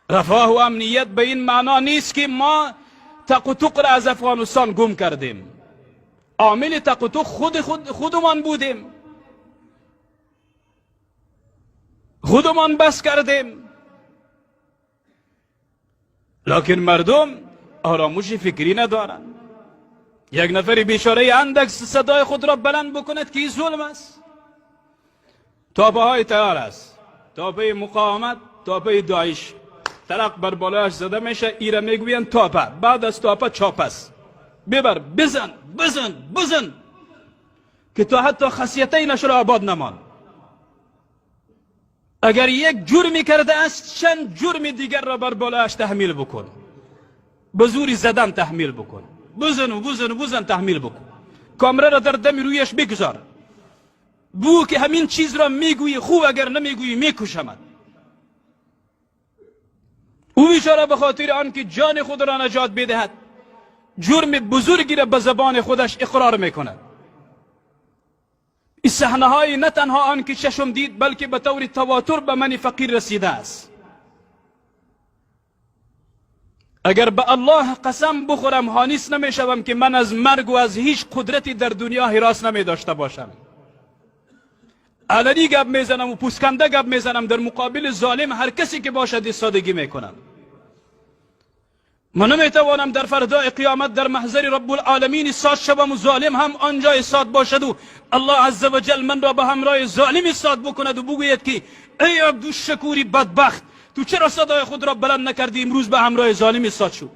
رفاه و امنیت به این معنا نیست که ما تق و تق را از افغانستان گم کردیم. عامل تق و تق خودمان بودیم، خودمان بس کردیم. لکن مردم آرامش فکری ندارند. یک نفر بیچاره اندک صدای خود را بلند بکند که این ظلم است. تاپه های تیار است، تاپه مقاومت، تاپه داعش ترق بر بالایش زده میشه. ایره میگوین تاپه، بعد از تاپه چاپ است. ببر بزن بزن بزن که تو حتی خاصیته نشر آباد نمان. اگر یک جرمی کرده است چند جرم دیگر را بر بالایش تحمیل بکن، به زوری زدن تحمیل بکن، بزن و بزن و بزن تحمیل بکن. کامره را در دم رویش بگذار، بو که همین چیز را میگویی خوب، اگر نمیگویی میکشمد. او بیچاره به خاطر آنکه جان خود را نجات بدهد جرم بزرگی را به زبان خودش اقرار میکند. این صحنه های نه تنها آنکه چشم دید بلکه به طور تواتر به من فقیر رسیده است. اگر به الله قسم بخورم حانیس نمیشوم که من از مرگ و از هیچ قدرتی در دنیا هراس نمی داشته باشم. علنی گپ میزنم و پوسکنده گپ میزنم، در مقابل ظالم هر کسی که باشد ایستادگی میکنم. من نمیتوانم در فردای قیامت در محضر رب العالمین ایستاد شوم و ظالم هم آنجا ایستاد باشد و الله عز و جل من را به همراه ظالم ایستاد بکند و بگوید که ای عبدالشکوری بدبخت، تو چرا صدای خود را بلند نکردی، امروز به همراه ظالم ایستاد شو.